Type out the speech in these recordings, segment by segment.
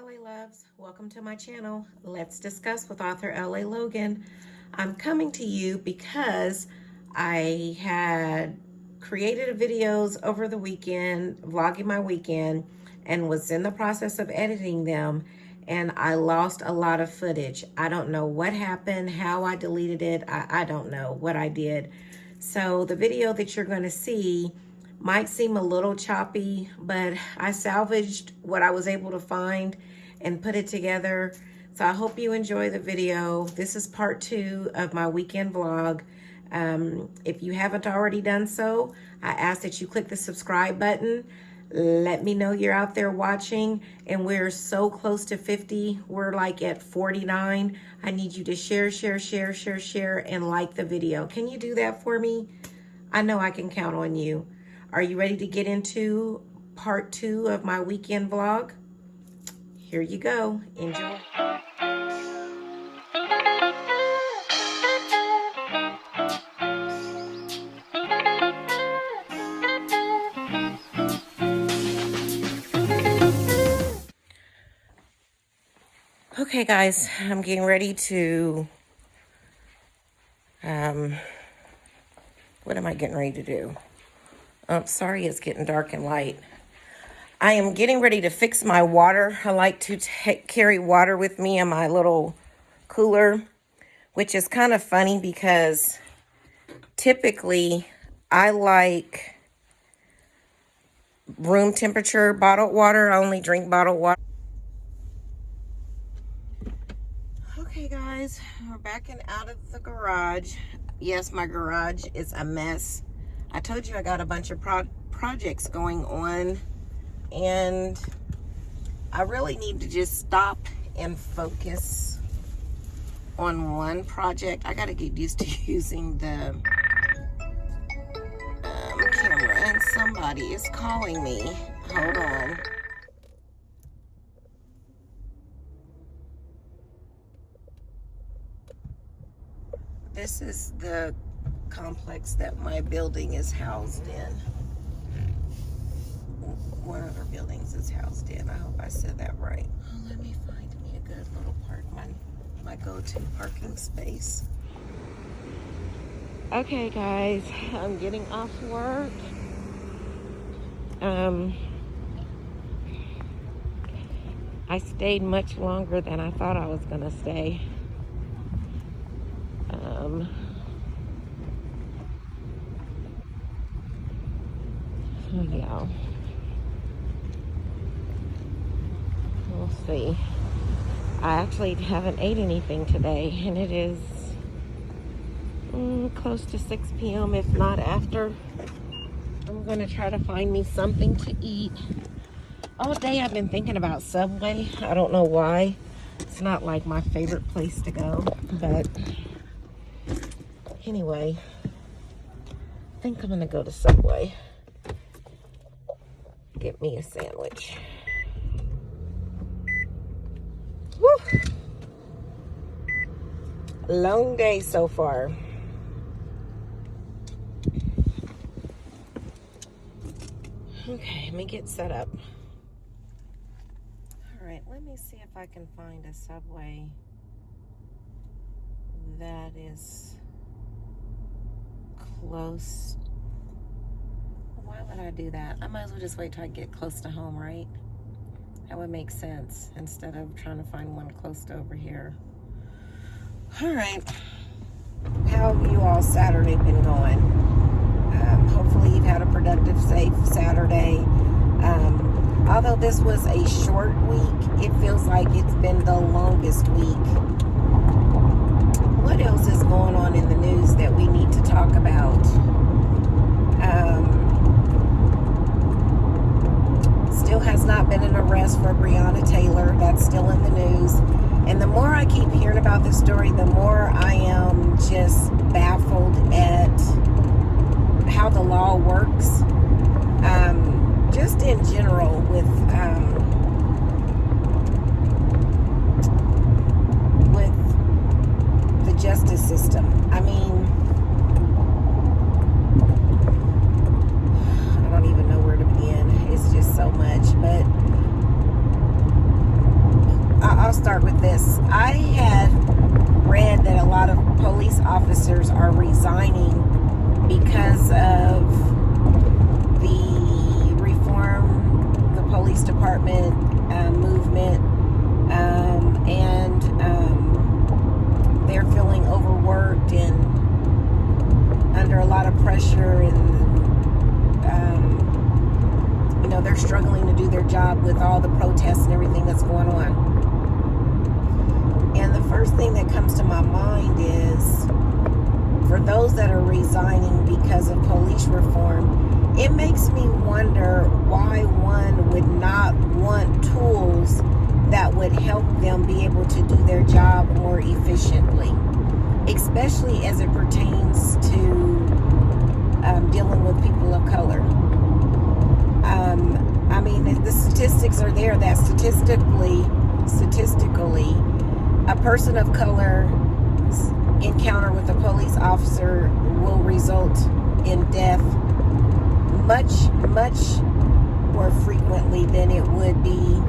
LA loves, welcome to my channel. Let's discuss with author LA Logan. I'm coming to you because I had created videos over the weekend, vlogging my weekend, and was in the process of editing them, and I lost a lot of footage. I don't know what happened, how I deleted it. I don't know what I did. So the video that you're going to see might seem a little choppy, but I salvaged what I was able to find and put it together. So I hope you enjoy the video. This is part 2 of my weekend vlog. If you haven't already done so, I ask that you click the subscribe button. Let me know you're out there watching, and we're so close to 50. We're like at 49. I need you to share, and like the video. Can you do that for me? I know I can count on you. Are you ready to get into part 2 of my weekend vlog? Here you go. Enjoy. Okay, guys, I'm getting ready to, what am I getting ready to do? Oh, sorry, it's getting dark and light. I am getting ready to fix my water. I like to carry water with me in my little cooler, which is kind of funny because typically I like room temperature bottled water. I only drink bottled water. Okay, guys, we're backing out of the garage. Yes, my garage is a mess. I told you I got a bunch of projects going on, and I really need to just stop and focus on one project. I got to get used to using the camera, and somebody is calling me. Hold on. This is the complex that my building is housed in. One of our buildings is housed in. I hope I said that right. Oh, let me find me a good little park, my go-to parking space. Okay, guys, I'm getting off work. I stayed much longer than I thought I was gonna stay. So yeah, we'll see. I actually haven't ate anything today, and it is close to 6 p.m. if not after. I'm gonna try to find me something to eat. All day I've been thinking about Subway. I don't know why. It's not like my favorite place to go, but anyway, I think I'm gonna go to Subway. Get me a sandwich. Woo! Long day so far. Okay, let me get set up. All right, let me see if I can find a Subway that is close. Why would I do that? I might as well just wait till I get close to home, right? That would make sense instead of trying to find one close to over here. All right. How have you all Saturday been going? Hopefully you've had a productive, safe Saturday. Although this was a short week, it feels like it's been the longest week. What else is going on in the news that we need to talk about? Still has not been an arrest for Breonna Taylor. That's still in the news. And the more I keep hearing about this story, the more I am just baffled at how the law works. Just in general with the justice system. I mean, I don't even know where to begin. It's just so much. But I'll start with this. I had read that a lot of police officers are resigning because of the reform, the police department movement, and they're feeling overworked and under a lot of pressure, and they're struggling to do their job with all the protests and everything that's going on. And the first thing that comes to my mind is, for those that are resigning because of police reform, it makes me wonder why one would not want tools that would help them be able to do their job more efficiently, especially as it pertains to dealing with people of color. The statistics are there that statistically, a person of color's encounter with a police officer will result in death much more frequently than it would be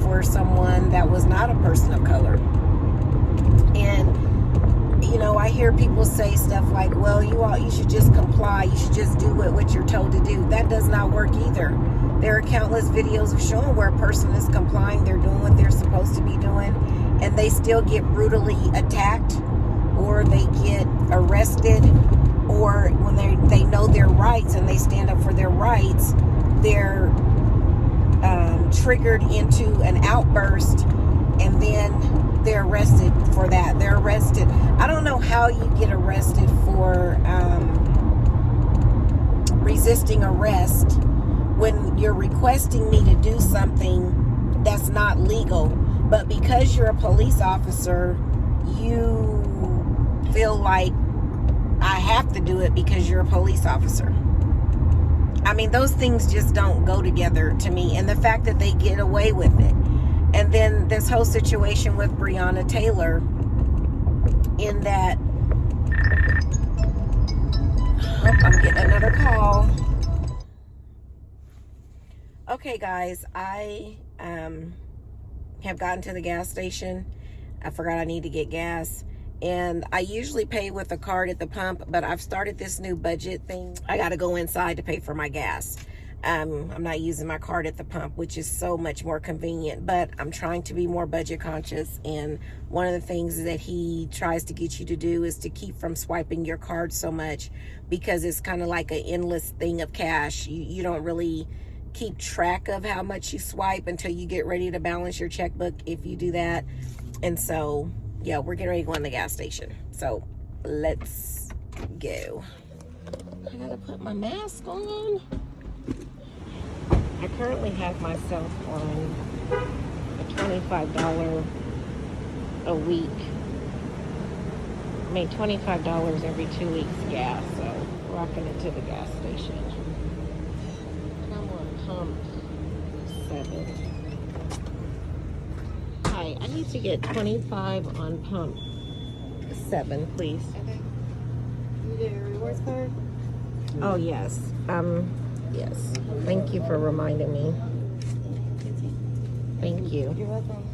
for someone that was not a person of color. And I hear people say stuff like, well, you should just comply, you should just do what you're told to do. That does not work either. There are countless videos of showing where a person is complying, they're doing what they're supposed to be doing, and they still get brutally attacked, or they get arrested, or when they know their rights and they stand up for their rights, they're triggered into an outburst, and then they're arrested for that. They're arrested. I don't know how you get arrested for resisting arrest when you're requesting me to do something that's not legal, but because you're a police officer, you feel like I have to do it because you're a police officer. Those things just don't go together to me, and the fact that they get away with it. And then this whole situation with Breonna Taylor, in that, I'm getting another call. Okay, guys, I have gotten to the gas station. I forgot I need to get gas. And I usually pay with a card at the pump, but I've started this new budget thing. I got to go inside to pay for my gas. I'm not using my card at the pump, which is so much more convenient, but I'm trying to be more budget conscious. And one of the things that he tries to get you to do is to keep from swiping your card so much, because it's kind of like an endless thing of cash. You don't really keep track of how much you swipe until you get ready to balance your checkbook, if you do that. And so, yeah, we're getting ready to go in the gas station. So let's go. I gotta put my mask on. I currently have myself on a $25 a week. $25 every 2 weeks gas, so rocking it to the gas station. And I'm on pump 7. Hi, I need to get 25 on pump 7, please. Okay. You get a rewards card? Oh, yes. Yes. Thank you for reminding me. Thank you. You're welcome.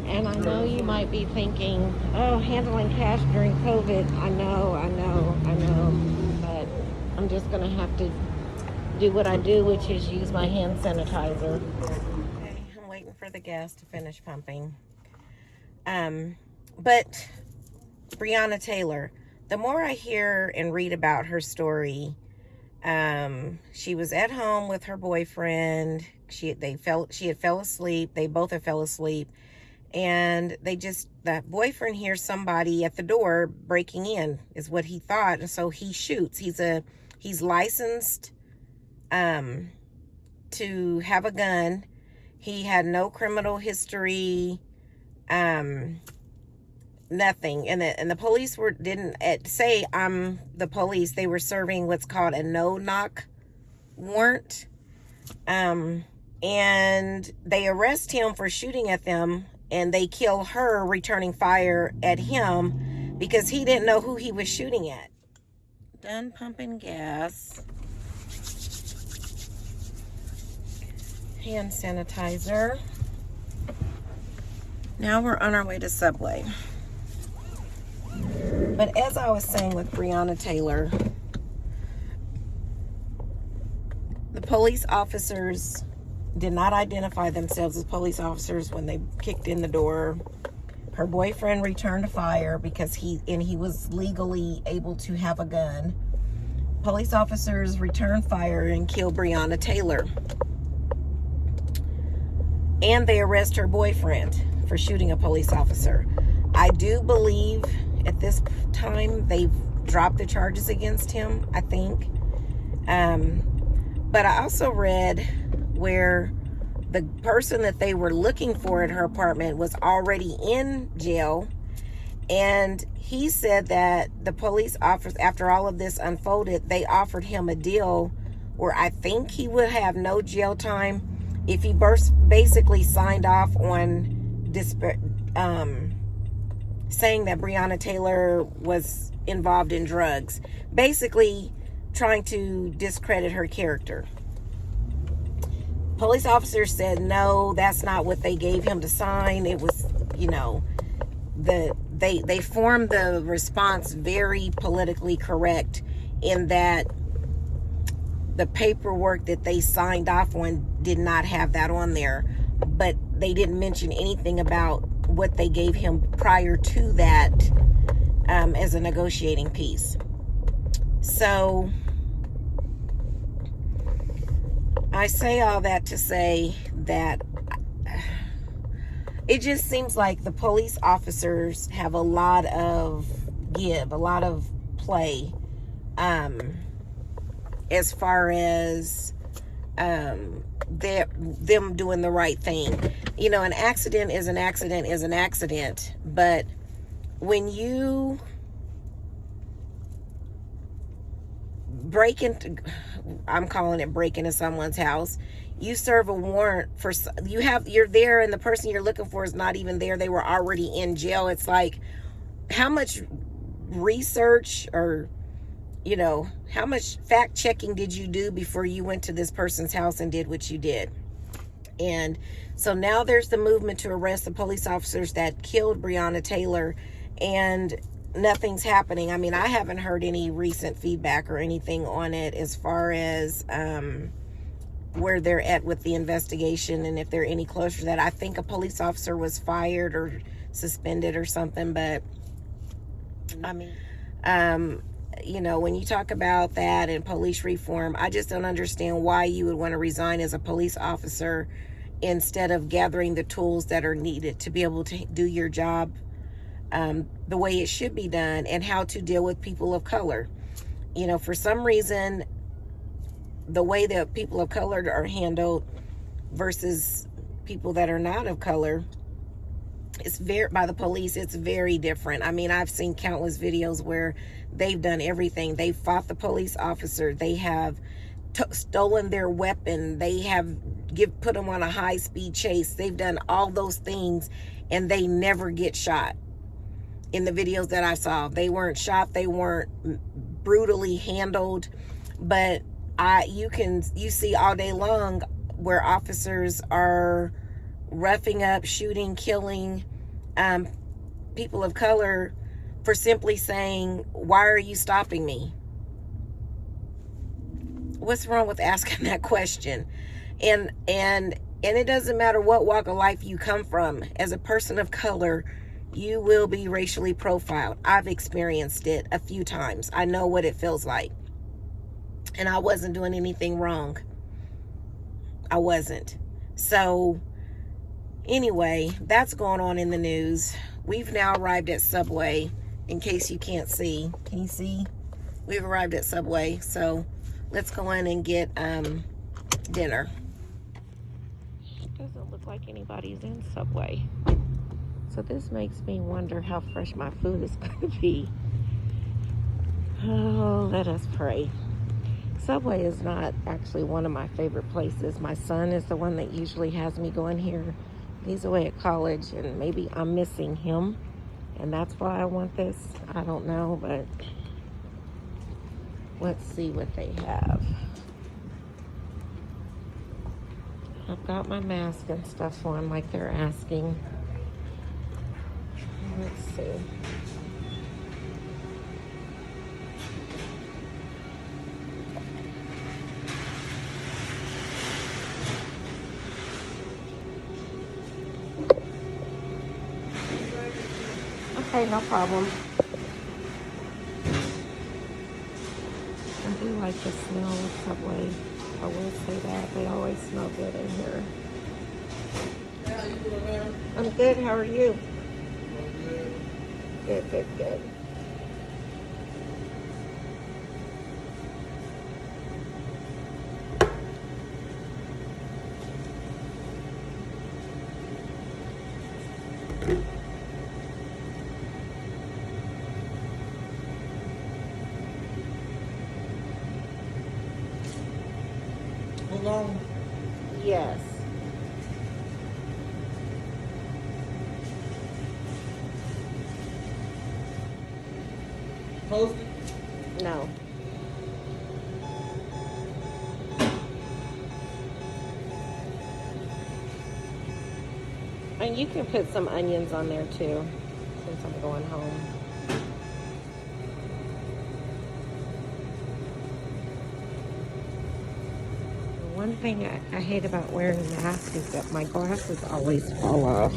And I know you might be thinking, oh, handling cash during COVID. I know. But I'm just going to have to do what I do, which is use my hand sanitizer. Okay, I'm waiting for the gas to finish pumping. But Breonna Taylor, the more I hear and read about her story, she was at home with her boyfriend. She had fell asleep. They both had fell asleep. And that boyfriend hears somebody at the door breaking in, is what he thought. And so he shoots. He's licensed to have a gun. He had no criminal history, nothing. And the police didn't say I'm the police. They were serving what's called a no-knock warrant. And they arrest him for shooting at them, and they kill her returning fire at him because he didn't know who he was shooting at. Done pumping gas. hand sanitizer. Now we're on our way to Subway. But as I was saying with Breonna Taylor, the police officers did not identify themselves as police officers when they kicked in the door. Her boyfriend returned fire because he was legally able to have a gun. Police officers returned fire and killed Breonna Taylor. And they arrest her boyfriend for shooting a police officer. I do believe at this time they've dropped the charges against him, I think. But I also read where the person that they were looking for at her apartment was already in jail. And he said that the police officers, after all of this unfolded, they offered him a deal where I think he would have no jail time if he basically signed off on saying that Breonna Taylor was involved in drugs, basically trying to discredit her character. Police officers said no, that's not what they gave him to sign. It was, they formed the response very politically correct in that the paperwork that they signed off on did not have that on there, but they didn't mention anything about what they gave him prior to that as a negotiating piece. So I say all that to say that it just seems like the police officers have a lot of play as far as them doing the right thing. An accident is an accident is an accident, but when you I'm calling it break into someone's house, you serve a warrant for, you're there and the person you're looking for is not even there. They were already in jail. It's like, how much research or how much fact checking did you do before you went to this person's house and did what you did? And so now there's the movement to arrest the police officers that killed Breonna Taylor, and nothing's happening. I mean, I haven't heard any recent feedback or anything on it as far as where they're at with the investigation and if they're any closer to that. I think a police officer was fired or suspended or something, but I mean, when you talk about that and police reform, I just don't understand why you would want to resign as a police officer instead of gathering the tools that are needed to be able to do your job the way it should be done, and how to deal with people of color. For some reason, the way that people of color are handled versus people that are not of color, by the police, it's very different. I mean, I've seen countless videos where they've done everything. They fought the police officer. They have stolen their weapon. They have put them on a high-speed chase. They've done all those things, and they never get shot. In the videos that I saw, they weren't shot. They weren't brutally handled. But you see all day long where officers are roughing up, shooting, killing people of color for simply saying, "Why are you stopping me?" What's wrong with asking that question? And it doesn't matter what walk of life you come from. As a person of color, you will be racially profiled. I've experienced it a few times. I know what it feels like. And I wasn't doing anything wrong. I wasn't. So anyway, that's going on in the news. We've now arrived at Subway. In case you can't see. Can you see? We've arrived at Subway. So let's go in and get dinner. Doesn't look like anybody's in Subway. So this makes me wonder how fresh my food is going to be. Oh, let us pray. Subway is not actually one of my favorite places. My son is the one that usually has me going here. He's away at college, and maybe I'm missing him, and that's why I want this. I don't know, but let's see what they have. I've got my mask and stuff on like they're asking. Let's see. Okay, no problem. I do like the smell of Subway. I will say that. They always smell good in here. How you doing, man? I'm good. How are you? I'm good. Good, good, good. How long? Yes. Posted? No. And you can put some onions on there too, since I'm going home. One thing I hate about wearing masks is that my glasses always fall off.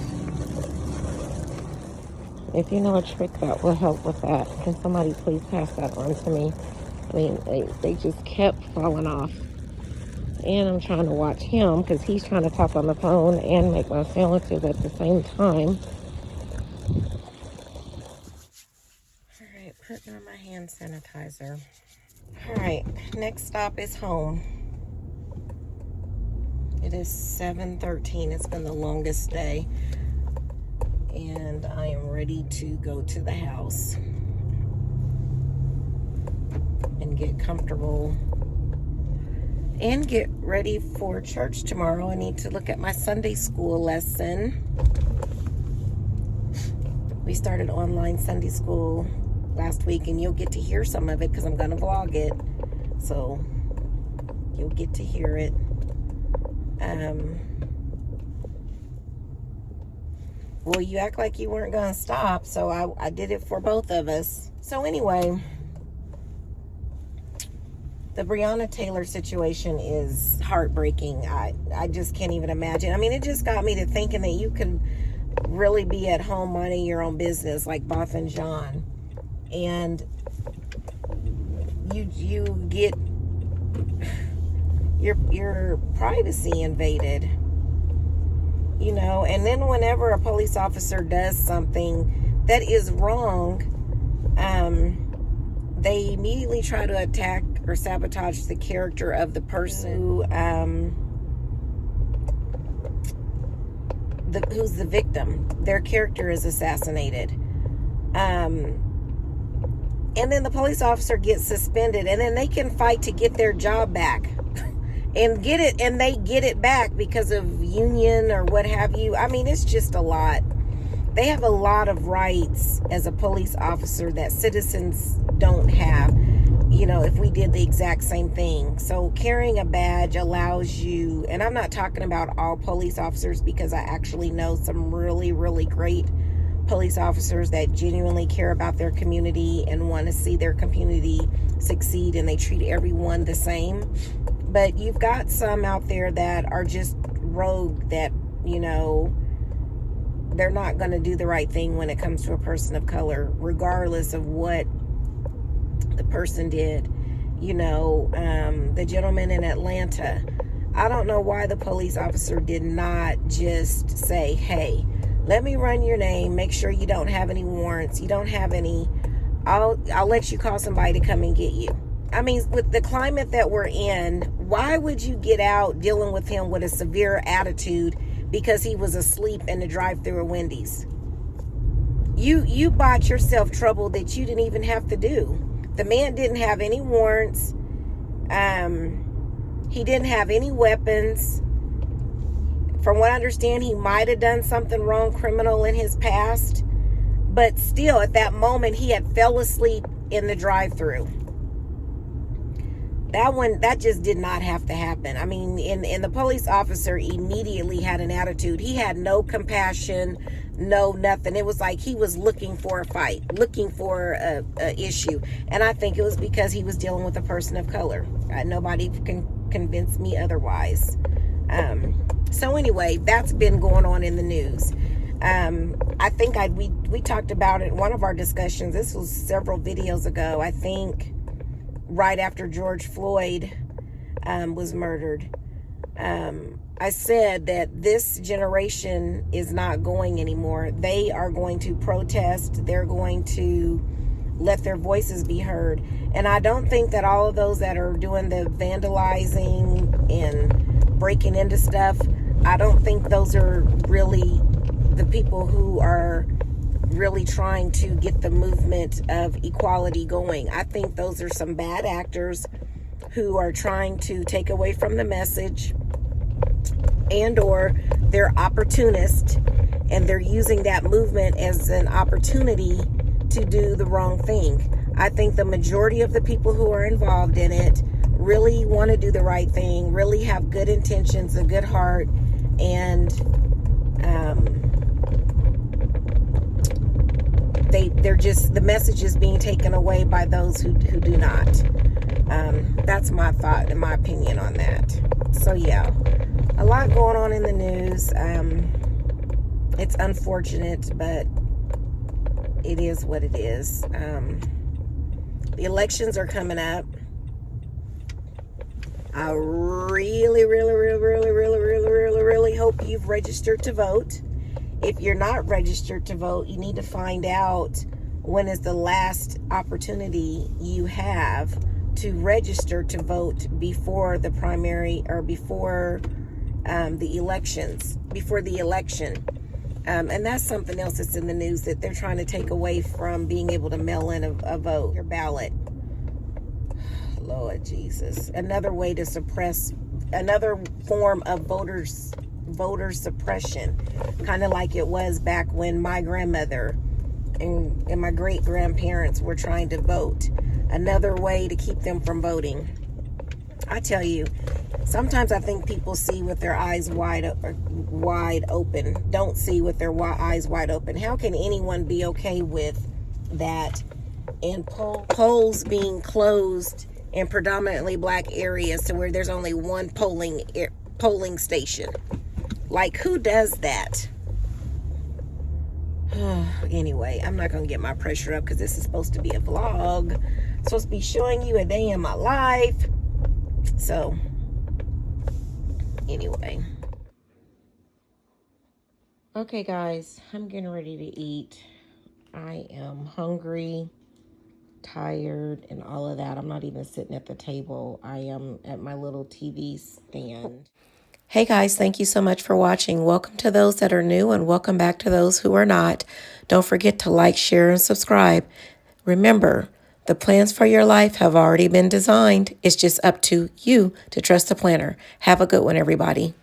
If you know a trick that will help with that, can somebody please pass that on to me? I mean, they just kept falling off. And I'm trying to watch him because he's trying to talk on the phone and make my sandwiches at the same time. All right, putting on my hand sanitizer. All right, next stop is home. It is 7:13. It's been the longest day. And I am ready to go to the house and get comfortable and get ready for church tomorrow. I need to look at my Sunday school lesson. We started online Sunday school last week, and you'll get to hear some of it because I'm going to vlog it. So you'll get to hear it. Well, you act like you weren't going to stop, so I did it for both of us. So anyway, the Breonna Taylor situation is heartbreaking. I just can't even imagine. I mean, it just got me to thinking that you can really be at home minding your own business like Boff and John, and you get your privacy invaded. You know, and then whenever a police officer does something that is wrong, they immediately try to attack or sabotage the character of the person who's the victim. Their character is assassinated. And then the police officer gets suspended, and then they can fight to get their job back. And get it, and they get it back because of union or what have you. I mean, it's just a lot. They have a lot of rights as a police officer that citizens don't have, you know, if we did the exact same thing. So carrying a badge allows you, and I'm not talking about all police officers because I actually know some really, really great police officers that genuinely care about their community and want to see their community succeed, and they treat everyone the same. But you've got some out there that are just rogue, that, you know, they're not going to do the right thing when it comes to a person of color, regardless of what the person did. You know, the gentleman in Atlanta, I don't know why the police officer did not just say, hey, let me run your name, make sure you don't have any warrants, you don't have any, I'll let you call somebody to come and get you. I mean, with the climate that we're in, why would you get out dealing with him with a severe attitude because he was asleep in the drive-thru of Wendy's? You bought yourself trouble that you didn't even have to do. The man didn't have any warrants. He didn't have any weapons. From what I understand, he might have done something wrong, criminal in his past. But still, at that moment, he had fell asleep in the drive-thru. That just did not have to happen. I mean, and the police officer immediately had an attitude. He had no compassion, no nothing. It was like he was looking for a fight, looking for a issue. And I think it was because he was dealing with a person of color. Nobody can convince me otherwise. So anyway, that's been going on in the news. I think we talked about it in one of our discussions. This was several videos ago, I think, right after George Floyd was murdered. I said that this generation is not going anymore. They are going to protest. They're going to let their voices be heard. And I don't think that all of those that are doing the vandalizing and breaking into stuff, I don't think those are really the people who are really trying to get the movement of equality going. I think those are some bad actors who are trying to take away from the message, and or they're opportunists and they're using that movement as an opportunity to do the wrong thing. I think the majority of the people who are involved in it really want to do the right thing, really have good intentions, a good heart, and they're just, the message is being taken away by those who do not. That's my thought and my opinion on that. So yeah, a lot going on in the news. It's unfortunate, but it is what it is. The elections are coming up. I really hope you've registered to vote. If you're not registered to vote, you need to find out when is the last opportunity you have to register to vote before the primary, or before the elections, before the election. And that's something else that's in the news, that they're trying to take away from being able to mail in a vote, your ballot. Lord Jesus. Another way to suppress, another form of voter suppression, kind of like it was back when my grandmother and my great grandparents were trying to vote. Another way to keep them from voting. I tell you, sometimes I think people see with their eyes wide open, don't see with their eyes wide open. How can anyone be okay with that? And polls being closed in predominantly black areas to where there's only one polling station. Like, who does that? Anyway, I'm not going to get my pressure up because this is supposed to be a vlog. I'm supposed to be showing you a day in my life. So, anyway. Okay, guys, I'm getting ready to eat. I am hungry, tired, and all of that. I'm not even sitting at the table. I am at my little TV stand. Hey guys, thank you so much for watching. Welcome to those that are new, and welcome back to those who are not. Don't forget to like, share, and subscribe. Remember, the plans for your life have already been designed. It's just up to you to trust the planner. Have a good one, everybody.